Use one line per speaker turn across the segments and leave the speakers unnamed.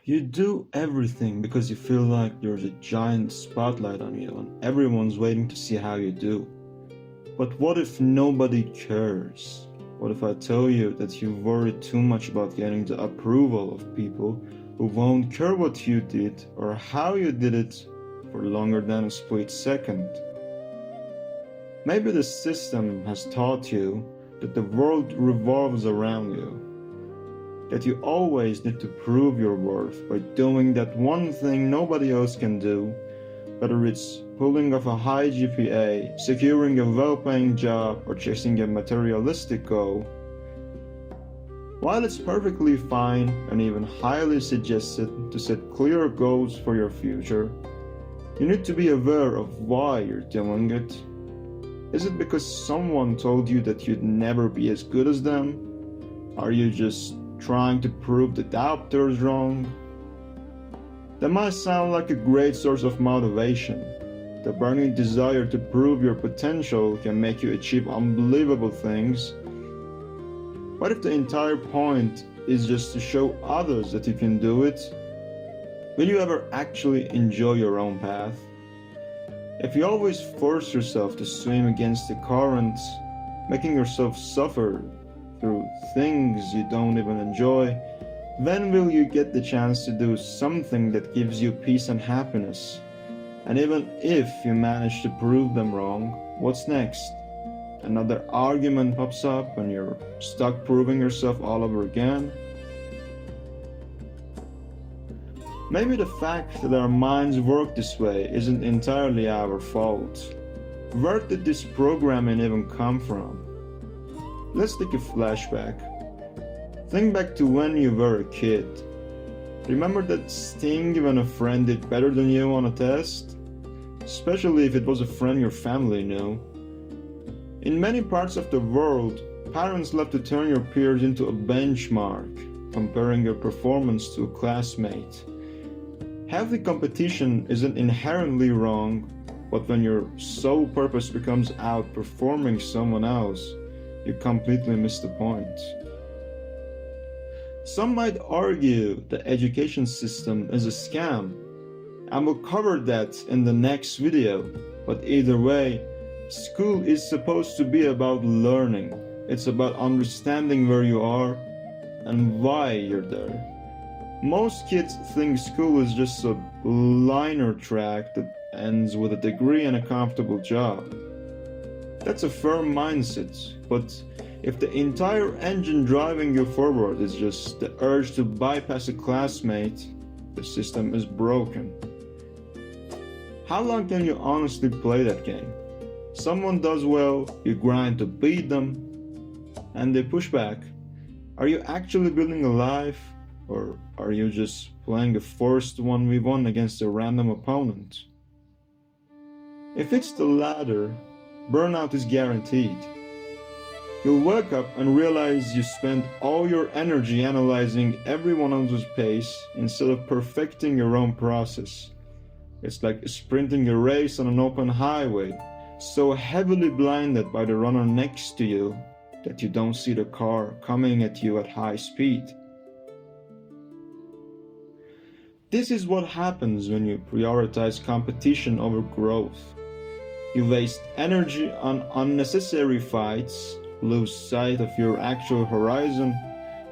You do everything because you feel like there's a giant spotlight on you and everyone's waiting to see how you do. But what if nobody cares? What if I tell you that you worry too much about getting the approval of people who won't care what you did or how you did it for longer than a split second? Maybe the system has taught you that the world revolves around you, that you always need to prove your worth by doing that one thing nobody else can do, whether it's pulling off a high GPA, securing a well-paying job, or chasing a materialistic goal. While it's perfectly fine and even highly suggested to set clear goals for your future, you need to be aware of why you're doing it. Is it because someone told you that you'd never be as good as them? Are you just trying to prove the doubters wrong? That might sound like a great source of motivation. The burning desire to prove your potential can make you achieve unbelievable things. What if the entire point is just to show others that you can do it? Will you ever actually enjoy your own path? If you always force yourself to swim against the current, making yourself suffer through things you don't even enjoy, when will you get the chance to do something that gives you peace and happiness? And even if you manage to prove them wrong, what's next? Another argument pops up and you're stuck proving yourself all over again? Maybe the fact that our minds work this way isn't entirely our fault. Where did this programming even come from? Let's take a flashback. Think back to when you were a kid. Remember that sting when a friend did better than you on a test? Especially if it was a friend your family knew. In many parts of the world, parents love to turn your peers into a benchmark, comparing your performance to a classmate. Healthy competition isn't inherently wrong, but when your sole purpose becomes outperforming someone else, you completely miss the point. Some might argue the education system is a scam, and we'll cover that in the next video, but either way, school is supposed to be about learning. It's about understanding where you are and why you're there. Most kids think school is just a linear track that ends with a degree and a comfortable job. That's a firm mindset, but if the entire engine driving you forward is just the urge to bypass a classmate, the system is broken. How long can you honestly play that game? Someone does well, you grind to beat them, and they push back. Are you actually building a life? Or are you just playing a forced 1v1 against a random opponent? If it's the latter, burnout is guaranteed. You'll wake up and realize you spent all your energy analyzing everyone else's pace instead of perfecting your own process. It's like sprinting a race on an open highway, so heavily blinded by the runner next to you that you don't see the car coming at you at high speed. This is what happens when you prioritize competition over growth. You waste energy on unnecessary fights, lose sight of your actual horizon,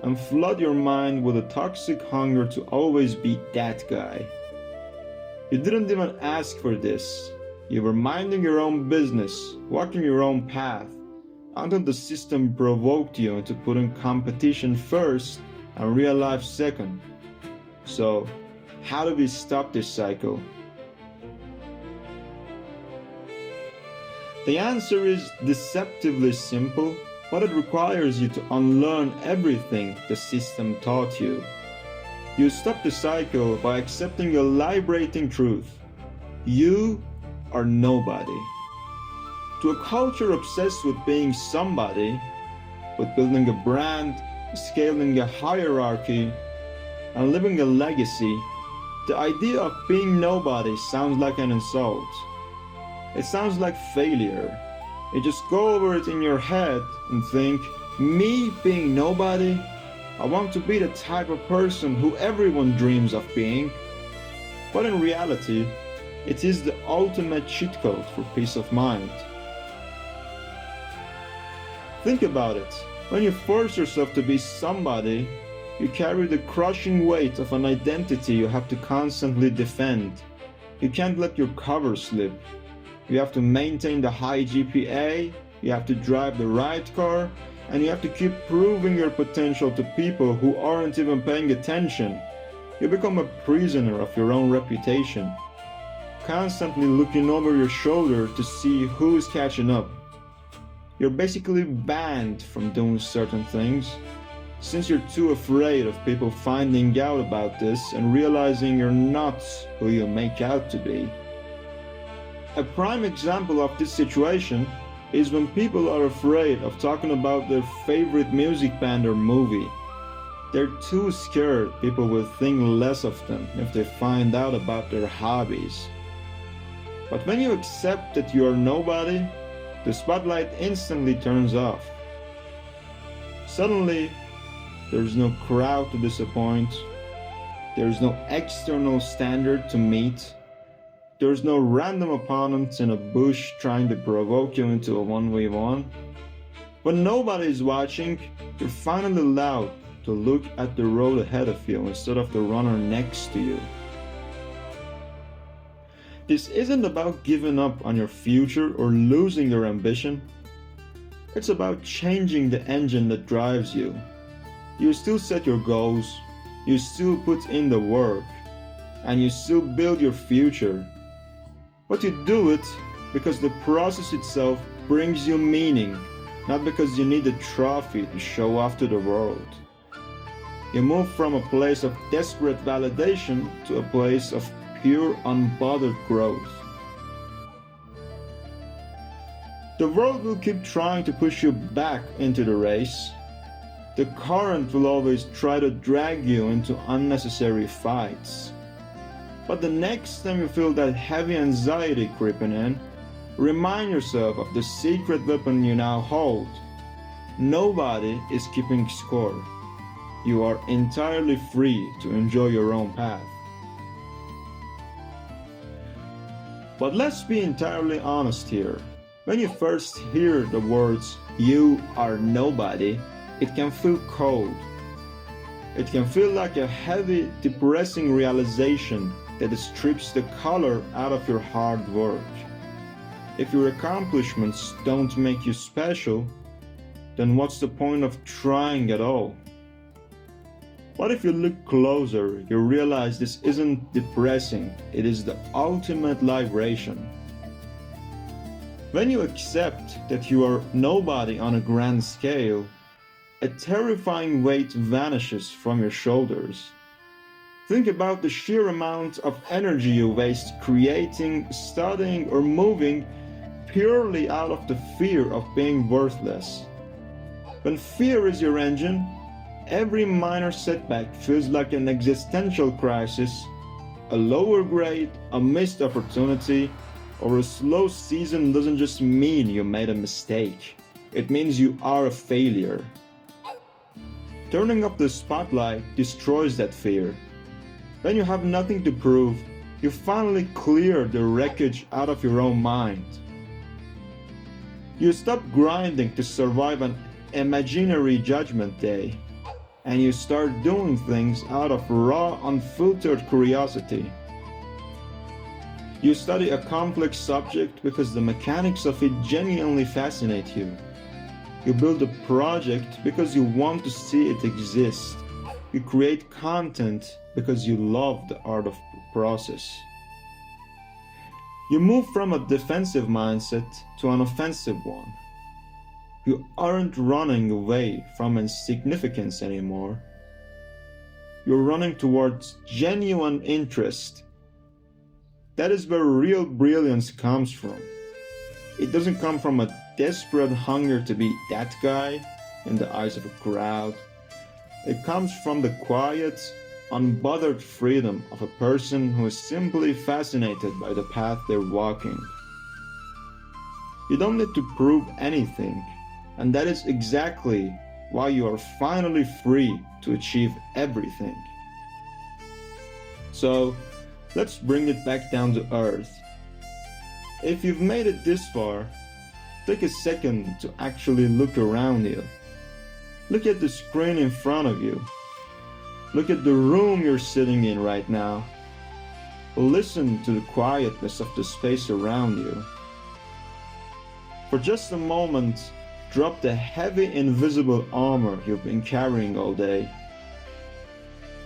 and flood your mind with a toxic hunger to always be that guy. You didn't even ask for this. You were minding your own business, walking your own path, until the system provoked you into putting competition first and real life second. So, how do we stop this cycle? The answer is deceptively simple, but it requires you to unlearn everything the system taught you. You stop the cycle by accepting a liberating truth. You are nobody. To a culture obsessed with being somebody, with building a brand, scaling a hierarchy, and living a legacy, the idea of being nobody sounds like an insult. It sounds like failure. You just go over it in your head and think, me being nobody? I want to be the type of person who everyone dreams of being. But in reality, it is the ultimate cheat code for peace of mind. Think about it. When you force yourself to be somebody, you carry the crushing weight of an identity you have to constantly defend. You can't let your cover slip. You have to maintain the high GPA, you have to drive the right car, and you have to keep proving your potential to people who aren't even paying attention. You become a prisoner of your own reputation, constantly looking over your shoulder to see who's catching up. You're basically banned from doing certain things, since you're too afraid of people finding out about this and realizing you're not who you make out to be. A prime example of this situation is when people are afraid of talking about their favorite music band or movie. They're too scared people will think less of them if they find out about their hobbies. But when you accept that you are nobody, the spotlight instantly turns off. Suddenly, there's no crowd to disappoint, there's no external standard to meet, there's no random opponents in a bush trying to provoke you into a 1v1. When nobody is watching, you're finally allowed to look at the road ahead of you instead of the runner next to you. This isn't about giving up on your future or losing your ambition. It's about changing the engine that drives you. You still set your goals, you still put in the work, and you still build your future. But you do it because the process itself brings you meaning, not because you need a trophy to show off to the world. You move from a place of desperate validation to a place of pure, unbothered growth. The world will keep trying to push you back into the race. The current will always try to drag you into unnecessary fights. But the next time you feel that heavy anxiety creeping in, remind yourself of the secret weapon you now hold. Nobody is keeping score. You are entirely free to enjoy your own path. But let's be entirely honest here. When you first hear the words, "you are nobody," it can feel cold. It can feel like a heavy, depressing realization that strips the color out of your hard work. If your accomplishments don't make you special, then what's the point of trying at all? But if you look closer, you realize this isn't depressing, it is the ultimate liberation. When you accept that you are nobody on a grand scale, a terrifying weight vanishes from your shoulders. Think about the sheer amount of energy you waste creating, studying, or moving purely out of the fear of being worthless. When fear is your engine, every minor setback feels like an existential crisis. A lower grade, a missed opportunity, or a slow season doesn't just mean you made a mistake. It means you are a failure. Turning up the spotlight destroys that fear. When you have nothing to prove, you finally clear the wreckage out of your own mind. You stop grinding to survive an imaginary judgment day, and you start doing things out of raw, unfiltered curiosity. You study a complex subject because the mechanics of it genuinely fascinate you. You build a project because you want to see it exist. You create content because you love the art of the process. You move from a defensive mindset to an offensive one. You aren't running away from insignificance anymore. You're running towards genuine interest. That is where real brilliance comes from. It doesn't come from a desperate hunger to be that guy in the eyes of a crowd. It comes from the quiet, unbothered freedom of a person who is simply fascinated by the path they're walking. You don't need to prove anything, and that is exactly while you are finally free to achieve everything. So, let's bring it back down to earth. If you've made it this far, take a second to actually look around you. Look at the screen in front of you. Look at the room you're sitting in right now. Listen to the quietness of the space around you. For just a moment, drop the heavy invisible armor you've been carrying all day.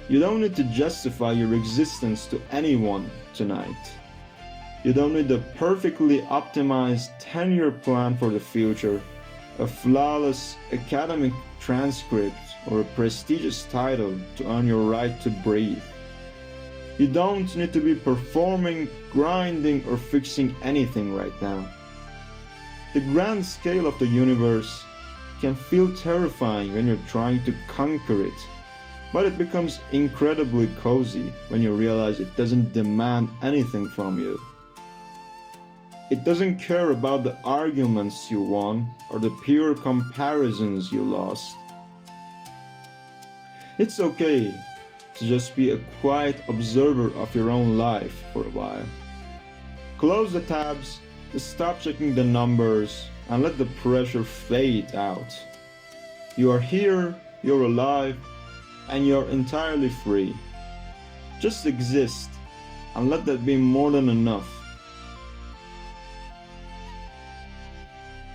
You don't need to justify your existence to anyone tonight. You don't need a perfectly optimized 10-year plan for the future, a flawless academic transcript, or a prestigious title to earn your right to breathe. You don't need to be performing, grinding, or fixing anything right now. The grand scale of the universe can feel terrifying when you're trying to conquer it, but it becomes incredibly cozy when you realize it doesn't demand anything from you. It doesn't care about the arguments you won or the pure comparisons you lost. It's okay to just be a quiet observer of your own life for a while. Close the tabs, stop checking the numbers, and let the pressure fade out. You are here, you're alive, and you're entirely free. Just exist, and let that be more than enough.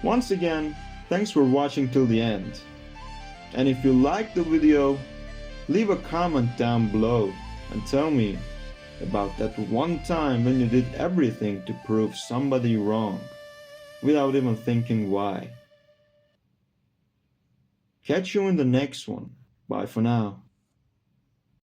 Once again, thanks for watching till the end. And if you liked the video, leave a comment down below and tell me about that one time when you did everything to prove somebody wrong, without even thinking why. Catch you in the next one. Bye for now.